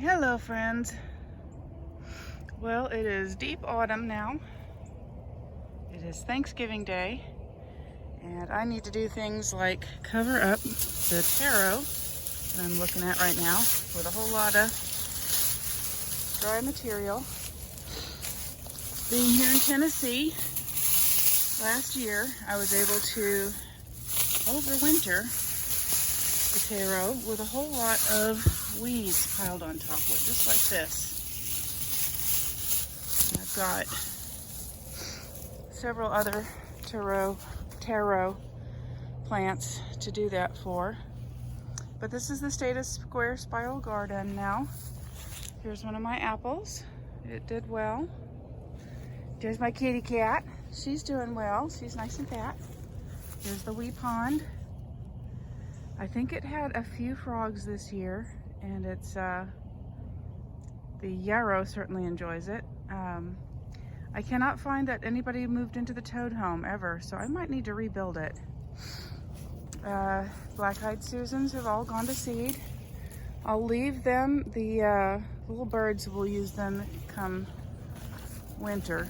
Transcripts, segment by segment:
Hello friends. Well, it is deep autumn now. It is Thanksgiving Day and I need to do things like cover up the taro that I'm looking at right now with a whole lot of dry material. Being here in Tennessee last year, I was able to overwinter the taro with a whole lot of weeds piled on top of it, just like this. And I've got several other taro plants to do that for. But this is the state of square spiral garden now. Here's one of my apples. It did well. There's my kitty cat. She's doing well. She's nice and fat. Here's the wee pond. I think it had a few frogs this year, and it's the yarrow certainly enjoys it. I cannot find that anybody moved into the toad home ever, so I might need to rebuild it. Black-eyed Susans have all gone to seed. I'll leave them. The little birds will use them come winter.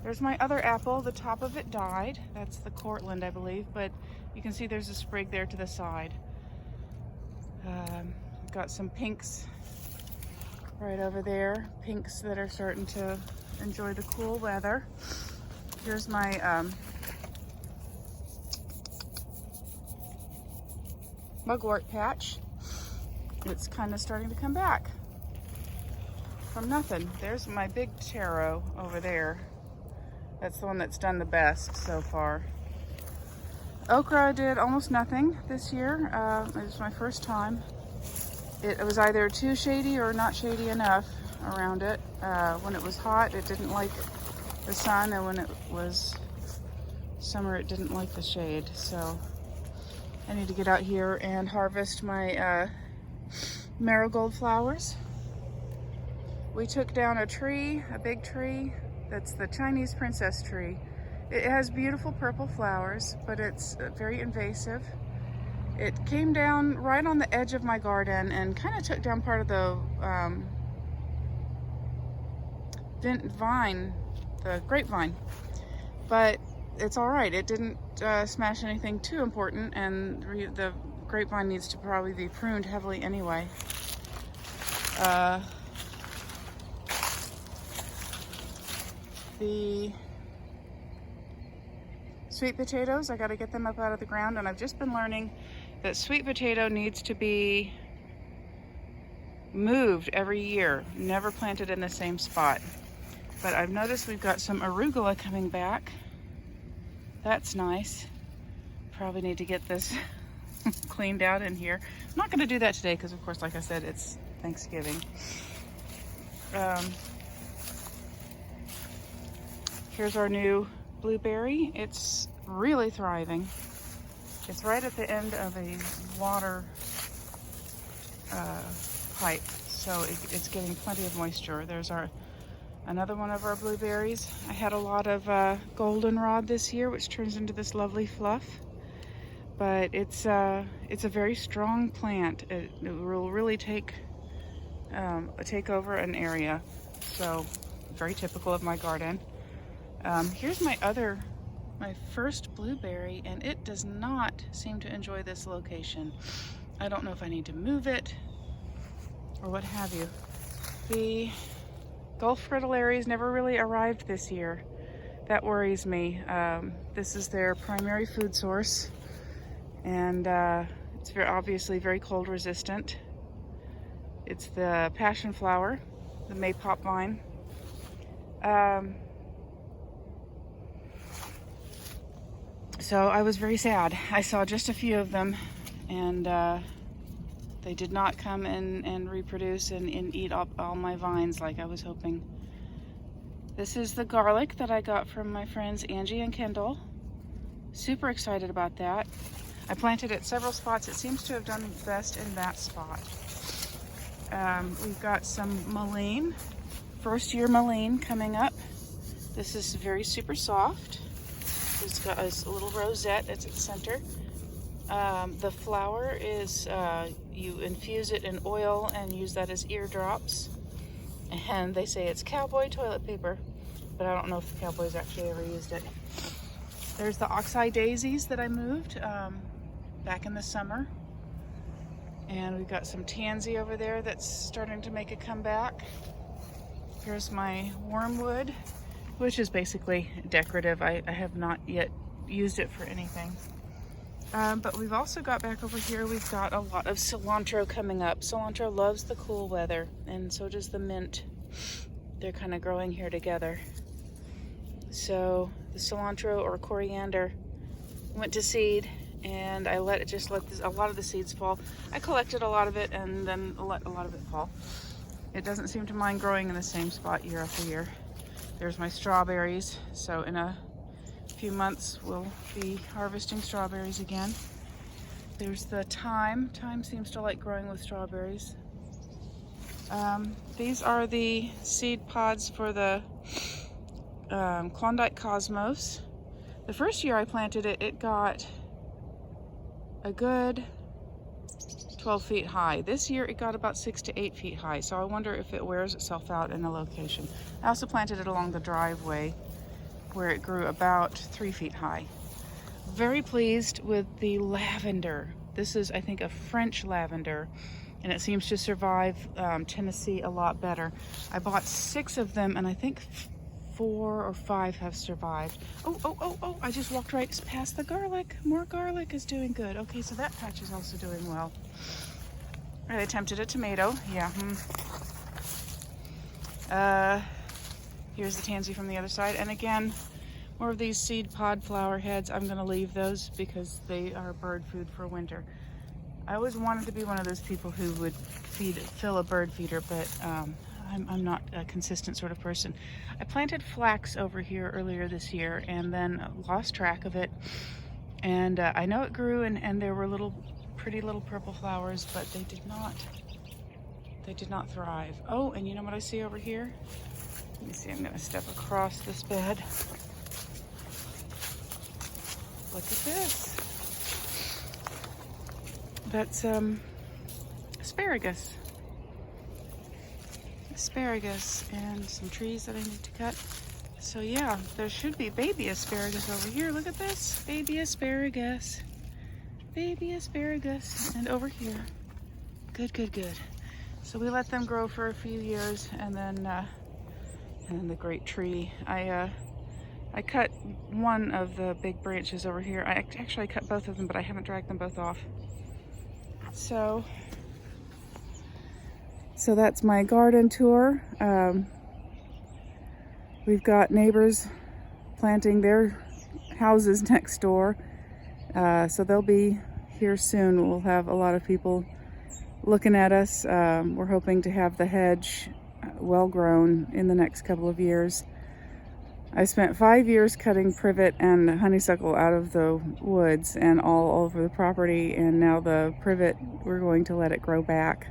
There's my other apple. The top of it died. That's the Cortland, I believe, but you can see there's a sprig there to the side. Got some pinks right over there. Pinks that are starting to enjoy the cool weather. Here's my mugwort patch. It's kind of starting to come back from nothing. There's my big taro over there. That's the one that's done the best so far. Okra did almost nothing this year. It was my first time. It was either too shady or not shady enough around it. When it was hot, it didn't like the sun, and when it was summer, it didn't like the shade. So I need to get out here and harvest my marigold flowers. We took down a tree, a big tree. That's the Chinese princess tree. It has beautiful purple flowers, but it's very invasive. It came down right on the edge of my garden and kind of took down part of the vine, the grapevine. But it's all right. It didn't smash anything too important, and the grapevine needs to probably be pruned heavily anyway. The sweet potatoes, I got to get them up out of the ground, and I've just been learning that sweet potato needs to be moved every year, never planted in the same spot. But I've noticed we've got some arugula coming back. That's nice. Probably need to get this cleaned out in here. I'm not going to do that today because, of course, like I said, it's Thanksgiving. Here's our new blueberry. It's really thriving. It's right at the end of a water pipe, so it's getting plenty of moisture. There's another one of our blueberries. I had a lot of goldenrod this year, which turns into this lovely fluff. But it's a very strong plant. It will really take over an area. So very typical of my garden. Here's my first blueberry, and it does not seem to enjoy this location. I don't know if I need to move it or what have you. The Gulf fritillaries never really arrived this year. That worries me. This is their primary food source, and it's obviously very cold resistant. It's the passion flower, the maypop vine. So I was very sad. I saw just a few of them, and they did not come and reproduce and eat up all my vines like I was hoping. This is the garlic that I got from my friends Angie and Kendall. Super excited about that. I planted it several spots. It seems to have done best in that spot. We've got some mullein, first year mullein coming up. This is very super soft. It's got a little rosette that's at the center. The flower is you infuse it in oil and use that as eardrops. And they say it's cowboy toilet paper, but I don't know if the cowboys actually ever used it. There's the Oxide Daisies that I moved back in the summer. And we've got some tansy over there that's starting to make a comeback. Here's my Wormwood, which is basically decorative. I have not yet used it for anything. But we've also got back over here, we've got a lot of cilantro coming up. Cilantro loves the cool weather, and so does the mint. They're kind of growing here together. So the cilantro or coriander went to seed, and I a lot of the seeds fall. I collected a lot of it and then let a lot of it fall. It doesn't seem to mind growing in the same spot year after year. There's my strawberries. So in a few months we'll be harvesting strawberries again. There's the thyme. Thyme seems to like growing with strawberries. These are the seed pods for the Klondike Cosmos. The first year I planted it, it got a good 12 feet high. This year it got about 6 to 8 feet high, so I wonder if it wears itself out in a location. I also planted it along the driveway where it grew about 3 feet high. Very pleased with the lavender. This is, I think, a French lavender, and it seems to survive Tennessee a lot better. I bought 6 of them, and I think 4 or 5 have survived. Oh, I just walked right past the garlic. More garlic is doing good. Okay, so that patch is also doing well. I attempted a tomato. Yeah. Here's the tansy from the other side. And again, more of these seed pod flower heads. I'm going to leave those because they are bird food for winter. I always wanted to be one of those people who would fill a bird feeder, but I'm not a consistent sort of person. I planted flax over here earlier this year and then lost track of it. And I know it grew and there were pretty little purple flowers, but they did not thrive. Oh, and you know what I see over here? Let me see, I'm gonna step across this bed. Look at this. That's asparagus. Asparagus and some trees that I need to cut. So yeah, there should be baby asparagus over here. Look at this, baby asparagus. Baby asparagus, and over here. Good. So we let them grow for a few years, and then the great tree. I cut one of the big branches over here. I actually cut both of them, but I haven't dragged them both off. So that's my garden tour. We've got neighbors planting their houses next door. So they'll be here soon. We'll have a lot of people looking at us. We're hoping to have the hedge well grown in the next couple of years. I spent 5 years cutting privet and honeysuckle out of the woods and all over the property, and now the privet, we're going to let it grow back,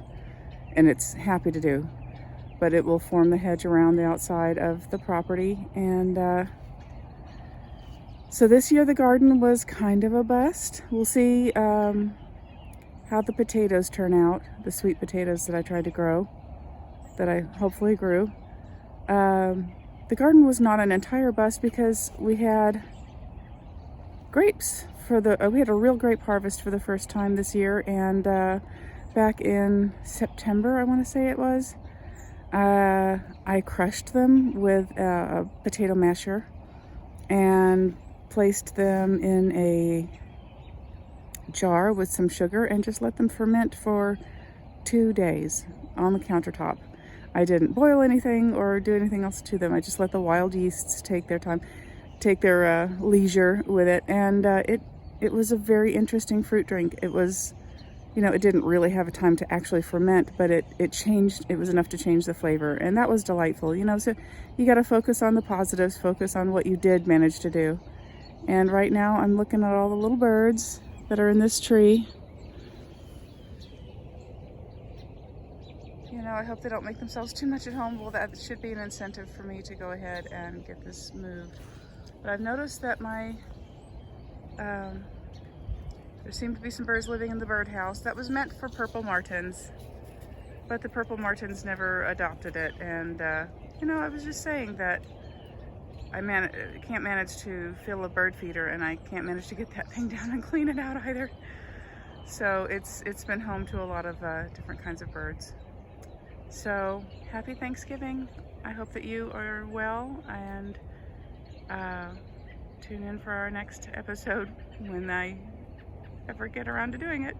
and it's happy to do. But it will form the hedge around the outside of the property. And so this year the garden was kind of a bust. We'll see how the potatoes turn out, the sweet potatoes that I tried to grow, that I hopefully grew. The garden was not an entire bust because we had grapes we had a real grape harvest for the first time this year, and back in September, I want to say it was, I crushed them with a potato masher and placed them in a jar with some sugar and just let them ferment for 2 days on the countertop. I didn't boil anything or do anything else to them. I just let the wild yeasts take their time, take their leisure with it. And it was a very interesting fruit drink. It was, it didn't really have a time to actually ferment, but it changed. It was enough to change the flavor, and that was delightful. So you got to focus on the positives, focus on what you did manage to do. And right now I'm looking at all the little birds that are in this tree. I hope they don't make themselves too much at home. Well, that should be an incentive for me to go ahead and get this moved. But I've noticed that my There seemed to be some birds living in the birdhouse that was meant for purple martins, but the purple martins never adopted it. And you know, I was just saying that I can't manage to fill a bird feeder, and I can't manage to get that thing down and clean it out either. So it's been home to a lot of different kinds of birds. So happy Thanksgiving. I hope that you are well, and tune in for our next episode when I ever get around to doing it.